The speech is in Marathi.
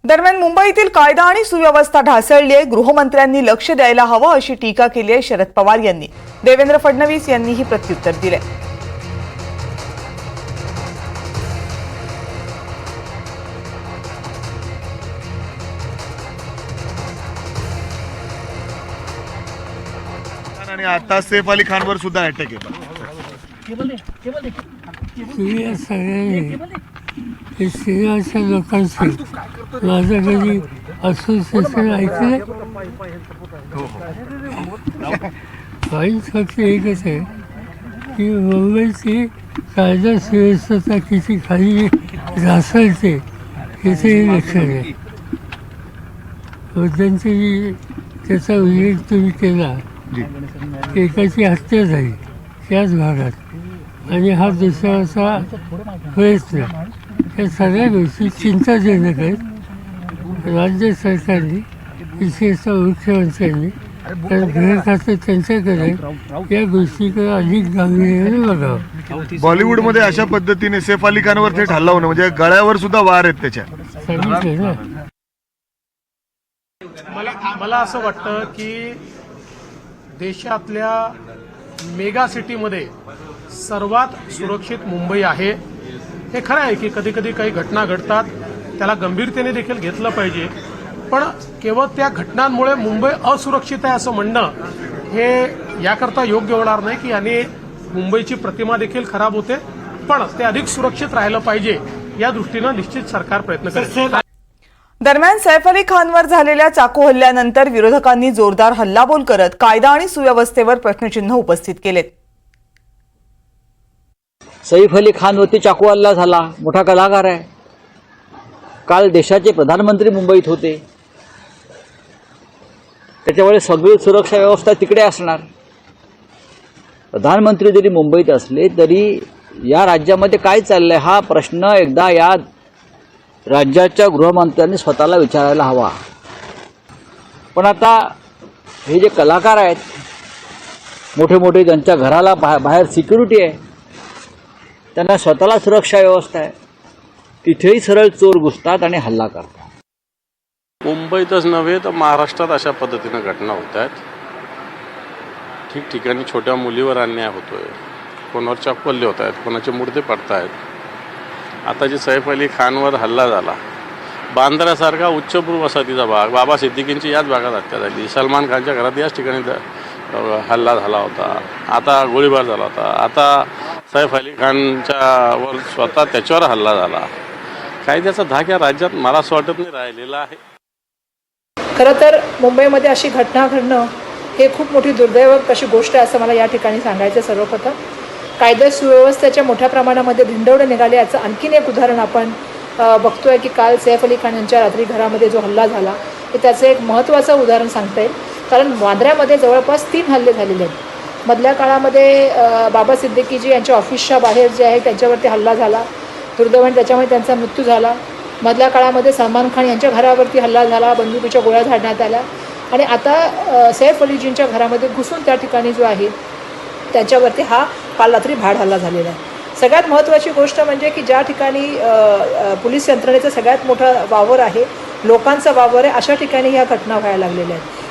दरम्यान मुंबईतील कायदा आणि सुव्यवस्था ढासळली आहे। गृहमंत्र्यांनी लक्ष द्यायला हवं अशी टीका केली आहे शरद पवार यांनी। देवेंद्र फडणवीस यांनीही प्रत्युत्तर दिले। आणि आता सैफ अली खानवर सुद्धा अटॅक केला। सिंहाच्या लोकांशी माझं कधी असोसिएशन ऐकलं वाईट फक्त एकच आहे की मुंबईची कायदा सुव्यवस्था किती खाली ढासळते याचंही लक्षण आहे। मध्यंतरी त्याचा उल्लेख तुम्ही केला, एकाची हत्या झाली त्याच भागात आणि हा दुसऱ्याचा प्रयत्न, या सगळ्या गोष्टी चिंताजनक आहेत। राज्य सरकारने विशेषतः मुख्यमंत्र्यांनी तर गृह खातं त्यांच्याकडे या गोष्टीकडे अधिक गांभीर्याने बघावं। बॉलिवूडमध्ये अशा पद्धतीने सैफ अली खानवर थेट हल्ला होणं म्हणजे गळ्यावर सुद्धा वार आहेत त्याच्या। सांगितलं ना, मला असं वाटतं की देशातल्या मेगा सिटीमध्ये सर्वात सुरक्षित मुंबई आहे। हे खरं आहे की कधी कधी काही घटना घडतात, त्याला गंभीरतेने देखील घेतलं पाहिजे, पण केवळ त्या घटनांमुळे मुंबई असुरक्षित आहे असं म्हणणं हे याकरता योग्य होणार नाही की याने मुंबईची प्रतिमा देखील खराब होते, पण ते अधिक सुरक्षित राहिलं पाहिजे या दृष्टीनं निश्चित सरकार प्रयत्न करेल। दरम्यान सैफ अली खानवर झालेल्या चाकू हल्ल्यानंतर विरोधकांनी जोरदार हल्लाबोल करत कायदा आणि सुव्यवस्थेवर प्रश्नचिन्ह उपस्थित केलेत। सैफ अली खानवरती चाकू हल्ला झाला, मोठा कलाकार आहे। काल देशाचे प्रधानमंत्री मुंबईत होते, त्याच्यामुळे सगळी सुरक्षा व्यवस्था तिकडे असणार। प्रधानमंत्री जरी मुंबईत असले तरी या राज्यामध्ये काय चाललंय हा प्रश्न एकदा या राज्याच्या गृहमंत्र्यांनी स्वतःला विचारायला हवा। पण आता हे जे कलाकार आहेत, मोठे मोठे ज्यांच्या घराला बाहेर सिक्युरिटी आहे, त्यांना स्वतःला सुरक्षा व्यवस्था आहे, तिथेही सरळ चोर घुसतात आणि हल्ला करतात। मुंबईतच नव्हे तर महाराष्ट्रात अशा पद्धतीनं घटना होत आहेत। ठिकठिकाणी छोट्या मुलीवर अन्याय होतोय, कोणावर चाकू हल्ले होत आहेत, कोणाचे मुर्दे पडत आहेत। आता जे सैफ अली खानवर हल्ला झाला, बांद्रासारखा उच्चभ्रू वसाहतीचा भाग, बाबा सिद्दीकींची याच भागात हत्या झाली, सलमान खानच्या घरात याच ठिकाणी हल्ला झाला होता, आता गोळीबार झाला होता, आता सैफ अली खानच्यावर स्वतः त्याच्यावर हल्ला झाला। कायद्याचा धाक या राज्यात मला असं वाटत नाही राहिलेला आहे। खरं तर मुंबईमध्ये अशी घटना घडणं हे खूप मोठी दुर्दैवक अशी गोष्ट आहे असं मला या ठिकाणी सांगायचं। सर्वप्रथम कायदा सुव्यवस्थेच्या मोठ्या प्रमाणामध्ये धिंडवडे निघाले याचं आणखीन एक उदाहरण आपण बघतोय की काल सैफ अली खान यांच्या रात्री घरामध्ये जो हल्ला झाला हे त्याचं एक महत्त्वाचं उदाहरण सांगता येईल। कारण वांद्र्यामध्ये जवळपास 3 हल्ले झालेले आहेत। मधल्या काळामध्ये बाबा सिद्दीकीजी यांच्या ऑफिसच्या बाहेर जे आहे त्यांच्यावरती हल्ला झाला, दुर्दैवाने त्याच्यामुळे त्यांचा मृत्यू झाला। मधल्या काळामध्ये सलमान खान यांच्या घरावरती हल्ला झाला, बंदुकीच्या गोळ्या झाडण्यात आल्या, आणि आता सैफ अलीजींच्या घरामध्ये घुसून त्या ठिकाणी जो आहे त्याच्यावरती हा काल रात्री भाड हल्ला झालेला आहे। सगळ्यात महत्त्वाची गोष्ट म्हणजे की ज्या ठिकाणी पोलीस यंत्रणेचा सगळ्यात मोठा वावर आहे, लोकांचा वावर आहे, अशा ठिकाणी ह्या घटना व्हायला लागलेल्या आहेत।